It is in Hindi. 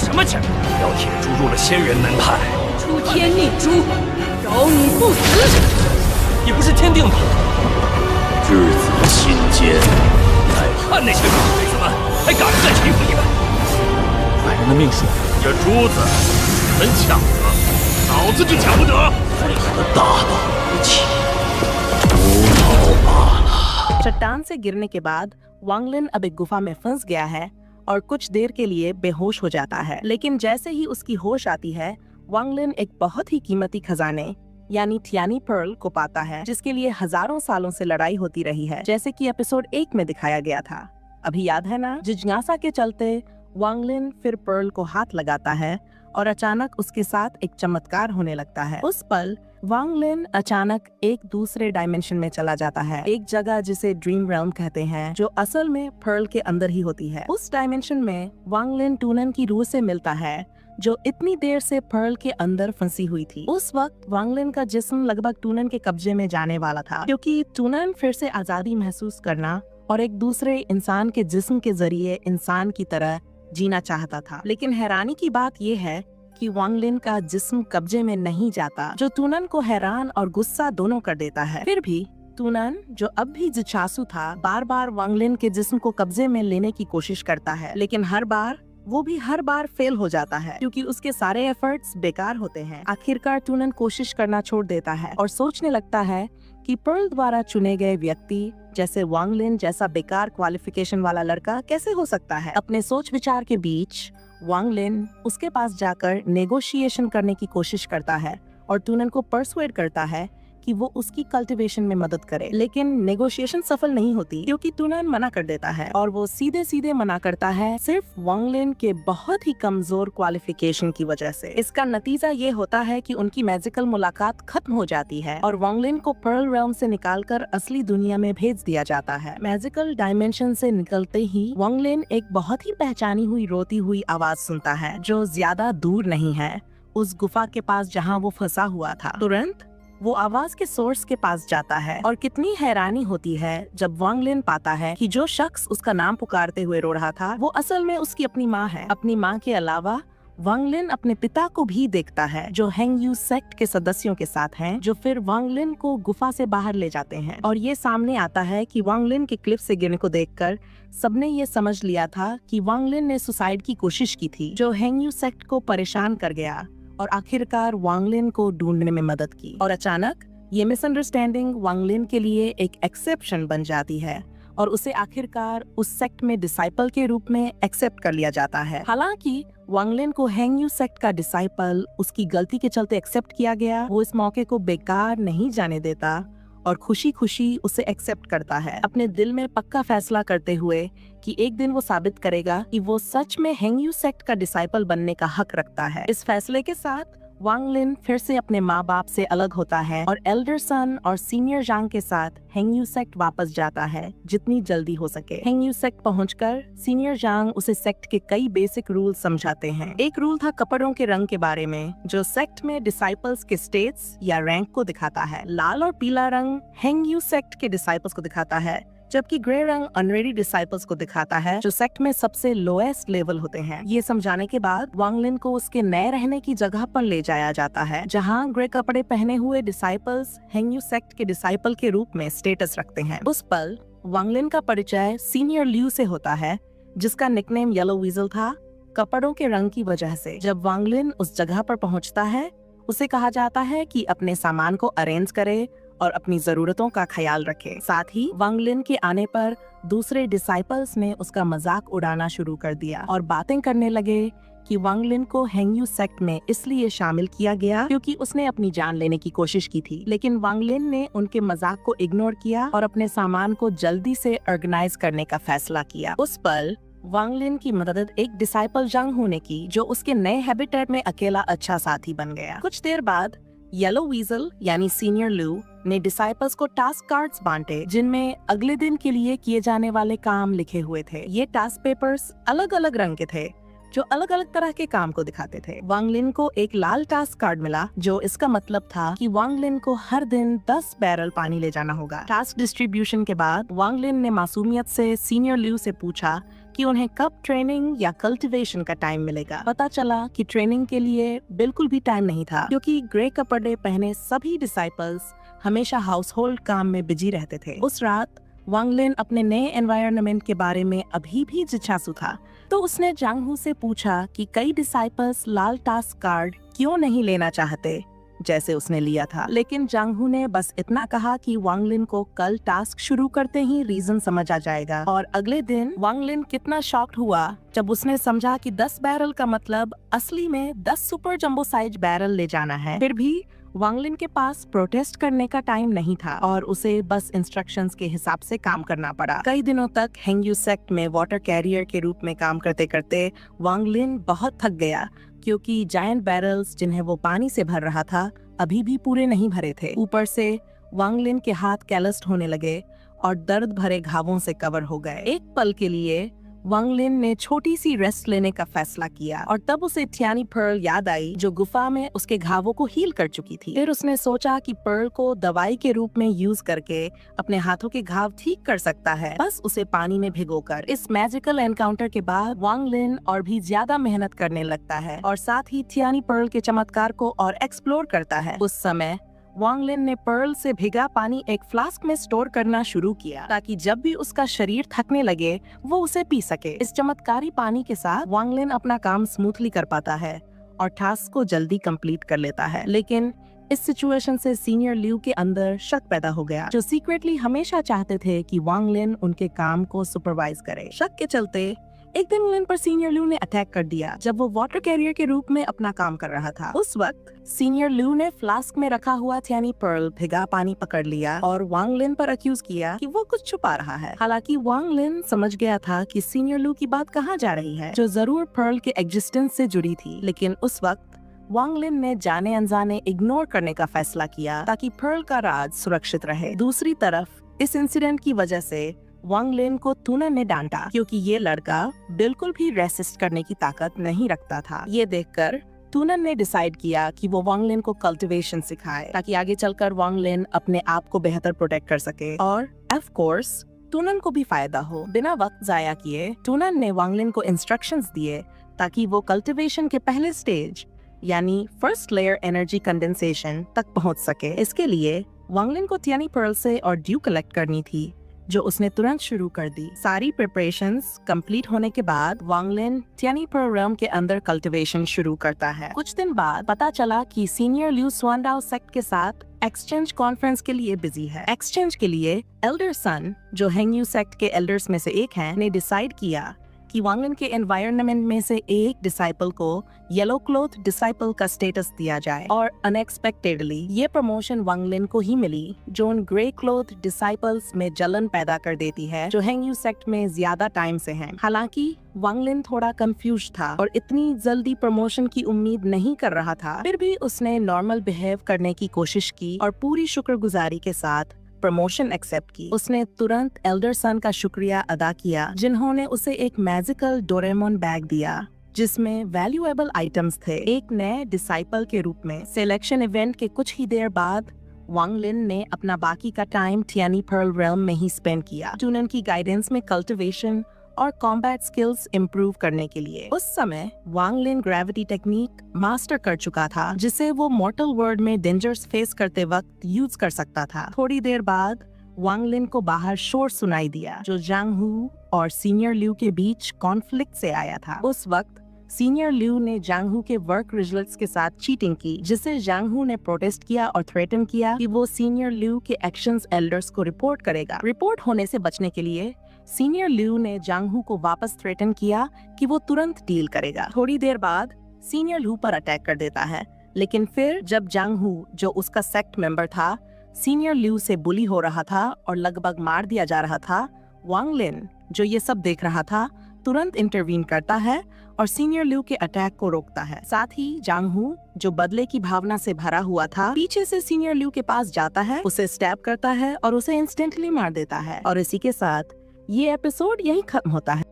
什么劲？要铁柱入了仙人门派，出天逆珠，饶你不死！也不是天定的。质子心坚，再看那些狗腿子们，还敢再欺负你们？矮人的命数，这珠子能抢得，老子就抢不得。为何大道无期，无脑罢了。चट्टान से गिरने के बाद वांगलिन अब एक गुफा में फंस गया है और कुछ देर के लिए बेहोश हो जाता है। लेकिन जैसे ही उसकी होश आती है, वांगलिन एक बहुत ही कीमती खजाने यानी थियानी पर्ल को पाता है, जिसके लिए हजारों सालों से लड़ाई होती रही है, जैसे कि एपिसोड 1 में दिखाया गया था। अभी याद है ना? जिज्ञासा के चलते वांगलिन फिर पर्ल को हाथ लगाता है और अचानक उसके साथ एक चमत्कार होने लगता है। उस पल वांगलिन अचानक एक दूसरे डायमेंशन में चला जाता है, एक जगह जिसे ड्रीम रेल्म कहते हैं, जो असल में पर्ल के अंदर ही होती है। उस डायमेंशन में वांगलिन टूनन की रूह से मिलता है, जो इतनी देर से पर्ल के अंदर फंसी हुई थी। उस वक्त वांगलिन का जिस्म लगभग टूनन के कब्जे में जाने वाला था, क्योंकि टूनन फिर से आजादी महसूस करना और एक दूसरे इंसान के जिस्म के जरिए इंसान की तरह जीना चाहता था। लेकिन हैरानी की बात यह है कि वांगलिन का जिस्म कब्जे में नहीं जाता, जो टूनन को हैरान और गुस्सा दोनों कर देता है। फिर भी टूनन, जो अब भी जिचासु था, बार बार वांगलिन के जिस्म को कब्जे में लेने की कोशिश करता है, लेकिन हर बार फेल हो जाता है, क्योंकि उसके सारे एफर्ट्स बेकार होते हैं। आखिरकार टूनन कोशिश करना छोड़ देता है और सोचने लगता है कि पर्ल द्वारा चुने गए व्यक्ति जैसे वांगलिन जैसा बेकार क्वालिफिकेशन वाला लड़का कैसे हो सकता है। अपने सोच विचार के बीच वांगलिन उसके पास जाकर नेगोशिएशन करने की कोशिश करता है और टूनन को परसुएड करता है कि वो उसकी कल्टीवेशन में मदद करे। लेकिन नेगोशिएशन सफल नहीं होती, क्योंकि टूनन मना कर देता है, और वो सीधे सीधे मना करता है सिर्फ वांगलिन के बहुत ही कमजोर क्वालिफिकेशन की वजह से। इसका नतीजा ये होता है कि उनकी मैजिकल मुलाकात खत्म हो जाती है और वांगलिन को पर्ल रेल्म से निकालकर असली दुनिया में भेज दिया जाता है। मैजिकल डायमेंशन से निकलते ही वांगलिन एक बहुत ही पहचानी हुई रोती हुई आवाज सुनता है, जो ज्यादा दूर नहीं है, उस गुफा के पास जहाँ वो फंसा हुआ था। तुरंत वो आवाज के सोर्स के पास जाता है और कितनी हैरानी होती है जब वांगलिन पाता है कि जो शख्स उसका नाम पुकारते हुए रो रहा था, वो असल में उसकी अपनी माँ है। अपनी माँ के अलावा वांगलिन अपने पिता को भी देखता है, जो हेंगयू सेक्ट के सदस्यों के साथ हैं, जो फिर वांगलिन को गुफा से बाहर ले जाते हैं। और ये सामने आता है कि वांगलिन के क्लिफ से गिरने को देखकर सबने ये समझ लिया था कि वांगलिन ने सुसाइड की कोशिश की थी, जो हेंगयू सेक्ट को परेशान कर गया और आखिरकार वांगलिन को ढूंढने में मदद की। और अचानक ये मिसअंडरस्टैंडिंग वांगलिन के लिए एक एक्सेप्शन बन जाती है और उसे आखिरकार उस सेक्ट में डिसाइपल के रूप में एक्सेप्ट कर लिया जाता है। हालांकि वांगलिन को हेंगयू सेक्ट का डिसाइपल उसकी गलती के चलते एक्सेप्ट किया गया, वो इस मौके को बेकार नहीं जाने देता और खुशी खुशी उसे एक्सेप्ट करता है, अपने दिल में पक्का फैसला करते हुए कि एक दिन वो साबित करेगा कि वो सच में हेंगयू सेक्ट का डिसाइपल बनने का हक रखता है। इस फैसले के साथ वांगलिन फिर से अपने माँ बाप से अलग होता है और एल्डर सन और सीनियर जांग के साथ हेंगयू सेक्ट वापस जाता है जितनी जल्दी हो सके। हेंगयू सेक्ट पहुंचकर सीनियर जांग उसे सेक्ट के कई बेसिक रूल समझाते हैं। एक रूल था कपड़ों के रंग के बारे में, जो सेक्ट में डिसाइपल्स के स्टेट्स या रैंक को दिखाता है। लाल और पीला रंग हेंगयू सेक्ट के डिसाइपल्स को दिखाता है, जबकि ग्रे रंग अनरेडी डिसाइपल्स को दिखाता है, जो सेक्ट में सबसे लोएस्ट लेवल होते हैं। ये समझाने के बाद वांगलिन को उसके नए रहने की जगह पर ले जाया जाता है, जहां ग्रे कपड़े पहने हुए डिसाइपल्स हेंगयू सेक्ट के डिसाइपल के रूप में स्टेटस रखते हैं। उस पल वांगलिन का परिचय सीनियर ल्यू से होता है, जिसका निकनेम येलो वीजल था, कपड़ों के रंग की वजह से। जब वांगलिन उस जगह पर पहुंचता है, उसे कहा जाता है कि अपने सामान को अरेंज करे और अपनी जरूरतों का ख्याल रखे। साथ ही वांगलिन के आने पर दूसरे डिसाइपल्स ने उसका मजाक उड़ाना शुरू कर दिया और बातें करने लगे कि वांगलिन को हेंगयू सेक्ट में इसलिए शामिल किया गया क्योंकि उसने अपनी जान लेने की कोशिश की थी। लेकिन वांगलिन ने उनके मजाक को इग्नोर किया और अपने सामान को जल्दी से ऑर्गेनाइज करने का फैसला किया। उस पल वांगलिन की मदद एक डिसाइपल जंग होने की, जो उसके नए हैबिटेट में अकेला अच्छा साथी बन गया। कुछ देर बाद येलो वीजल यानी सीनियर लू ने डिसाइपल्स को टास्क कार्ड्स बांटे, जिनमें अगले दिन के लिए किए जाने वाले काम लिखे हुए थे। ये टास्क पेपर्स अलग अलग रंग के थे, जो अलग अलग तरह के काम को दिखाते थे। वांग लिन को एक लाल टास्क कार्ड मिला, जो इसका मतलब था कि वांग लिन को हर दिन 10 बैरल पानी ले जाना होगा। टास्क डिस्ट्रीब्यूशन के बाद वांग लिन ने मासूमियत से सीनियर ल्यू से पूछा कि उन्हें कब ट्रेनिंग या कल्टीवेशन का टाइम मिलेगा। पता चला कि ट्रेनिंग के लिए बिल्कुल भी टाइम नहीं था, क्योंकि ग्रे कपड़े पहने सभी डिसाइपल्स हमेशा हाउस होल्ड काम में बिजी रहते थे। उस रात वांग लिन अपने नए एनवायरनमेंट के बारे में अभी भी जिज्ञासु था, तो उसने जांग हू से पूछा कि कई डिसाइपल्स लाल टास्क कार्ड क्यों नहीं लेना चाहते जैसे उसने लिया था। लेकिन जांग हू ने बस इतना कहा कि वांग लिन को कल टास्क शुरू करते ही रीजन समझ आ जाएगा। और अगले दिन वांग लिन कितना शॉक्ड हुआ जब उसने समझा कि 10 बैरल का मतलब असली में 10 सुपर जंबो साइज बैरल ले जाना है। फिर भी वांग लिन के पास प्रोटेस्ट करने का टाइम नहीं था और उसे बस इंस्ट्रक्शंस के हिसाब से काम करना पड़ा। कई दिनों तक हेंग्यू सेक्ट में वाटर कैरियर के रूप में काम करते करते वांग लिन बहुत थक गया, क्योंकि जायंट बैरल्स जिन्हें वो पानी से भर रहा था अभी भी पूरे नहीं भरे थे। ऊपर से वांग लिन के हाथ कैलस्ड होने लगे और दर्द भरे घावों से कवर हो गए। एक पल के लिए वांग लिन ने छोटी सी रेस्ट लेने का फैसला किया और तब उसे थियानी पर्ल याद आई, जो गुफा में उसके घावों को हील कर चुकी थी। फिर उसने सोचा कि पर्ल को दवाई के रूप में यूज करके अपने हाथों के घाव ठीक कर सकता है, बस उसे पानी में भिगोकर। इस मैजिकल एनकाउंटर के बाद वांग लिन और भी ज्यादा मेहनत करने लगता है और साथ ही थियानी पर्ल के चमत्कार को और एक्सप्लोर करता है। उस समय वांग लिन ने पर्ल से भिगा पानी एक फ्लास्क में स्टोर करना शुरू किया, ताकि जब भी उसका शरीर थकने लगे वो उसे पी सके। इस चमत्कारी पानी के साथ वांग लिन अपना काम स्मूथली कर पाता है और टास्क को जल्दी कंप्लीट कर लेता है। लेकिन इस सिचुएशन से सीनियर ल्यू के अंदर शक पैदा हो गया, जो सीक्रेटली हमेशा चाहते थे कि वांग लिन उनके काम को सुपरवाइज करे। शक के चलते एक दिन लिन पर सीनियर ल्यू ने अटैक कर दिया जब वो वाटर कैरियर के रूप में अपना काम कर रहा था। उस वक्त सीनियर ल्यू ने फ्लास्क में रखा हुआ थियानी पर्ल भिगा पानी पकड़ लिया और वांग लिन पर अक्यूज किया कि वो कुछ छुपा रहा है। हालांकि वांग लिन समझ गया था कि सीनियर ल्यू की बात कहाँ जा रही है, जो जरूर पर्ल के एग्जिस्टेंस से जुड़ी थी। लेकिन उस वक्त वांग लिन ने जाने अनजाने इग्नोर करने का फैसला किया ताकि पर्ल का राज सुरक्षित रहे। दूसरी तरफ इस इंसिडेंट की वजह से वांग लिन को टूनन ने डांटा, क्योंकि ये लड़का बिल्कुल भी रेसिस्ट करने की ताकत नहीं रखता था। ये देखकर टूनन ने डिसाइड किया कि वो वांग लिन को कल्टीवेशन सिखाए, ताकि आगे चलकर वांग लिन अपने आप को बेहतर प्रोटेक्ट कर सके और ऑफ कोर्स टूनन को भी फायदा हो। बिना वक्त जाया किए टूनन ने वांग लिन को इंस्ट्रक्शंस दिए ताकि वो कल्टीवेशन के पहले स्टेज यानी फर्स्ट लेयर एनर्जी कंडेंसेशन तक पहुंच सके। इसके लिए वांग लिन को थियानी पर्ल से और ड्यू कलेक्ट करनी थी, जो उसने तुरंत शुरू कर दी। सारी प्रिपरेशंस कंप्लीट होने के बाद वांग लिन थियानी पर्ल realm के अंदर कल्टीवेशन शुरू करता है। कुछ दिन बाद पता चला कि सीनियर ल्यू स्वानडाओ सेक्ट के साथ एक्सचेंज कॉन्फ्रेंस के लिए बिजी है। एक्सचेंज के लिए एल्डर सन, जो हेंग्यू सेक्ट के एल्डर्स में से एक हैं, ने डिसाइड किया कि वांग लिन के एनवायरनमेंट में से एक डिसाइपल को येलो क्लोथ डिसाइपल का स्टेटस दिया जाए। और अनएक्सपेक्टेडली ये प्रमोशन वांग लिन को ही मिली, जो उन ग्रे क्लोथ डिसाइपल्स में जलन पैदा कर देती है, जो हेंग्यू सेक्ट में ज्यादा टाइम से हैं। हालांकि वांग लिन थोड़ा कंफ्यूज था और इतनी जल्दी प्रमोशन की उम्मीद नहीं कर रहा था, फिर भी उसने नॉर्मल बिहेव करने की कोशिश की और पूरी शुक्रगुजारी के साथ प्रमोशन एक्सेप्ट की। उसने तुरंत एल्डर सन का शुक्रिया अदा किया, जिन्होंने उसे एक मैजिकल डोरेमोन बैग दिया जिसमें वैल्यूएबल आइटम्स थे। एक नए डिसाइपल के रूप में सिलेक्शन इवेंट के कुछ ही देर बाद वांग लिन ने अपना बाकी का टाइम थियानी पर्ल realm में ही स्पेंड किया, टूनन की गाइडेंस में कल्टीवेशन और कॉम्बैट स्किल्स इम्प्रूव करने के लिए। उस समय वांग लिन ग्रेविटी टेक्निक मास्टर कर चुका था, जिसे वो मॉर्टल वर्ल्ड में डेंजर्स फेस करते वक्त यूज कर सकता था। थोड़ी देर बाद वांग लिन को बाहर शोर सुनाई दिया, जो जांग हू और सीनियर ल्यू के बीच कॉन्फ्लिक्ट से आया था। उस वक्त सीनियर ल्यू ने जांग हू के वर्क रिजल्ट्स के साथ चीटिंग की, जिसे जांग हू ने प्रोटेस्ट किया और थ्रेटन किया कि वो सीनियर ल्यू के एक्शंस एल्डर्स को रिपोर्ट करेगा। रिपोर्ट होने से बचने के लिए सीनियर ल्यू ने जांग हू को वापस थ्रेटन किया कि वो तुरंत डील करेगा। थोड़ी देर बाद सीनियर ल्यू पर अटैक कर देता है, लेकिन फिर जब जांग हू, जो उसका सेक्ट मेंबर था, सीनियर ल्यू से बुली हो रहा था और लगभग मार दिया जा रहा था, वांग लिन, जो ये सब देख रहा था, तुरंत इंटरवीन करता है और सीनियर ल्यू के अटैक को रोकता है। साथ ही जांग हू, जो बदले की भावना से भरा हुआ था, पीछे से सीनियर ल्यू के पास जाता है, उसे स्टैब करता है और उसे इंस्टेंटली मार देता है। और इसी के साथ ये एपिसोड यहीं खत्म होता है।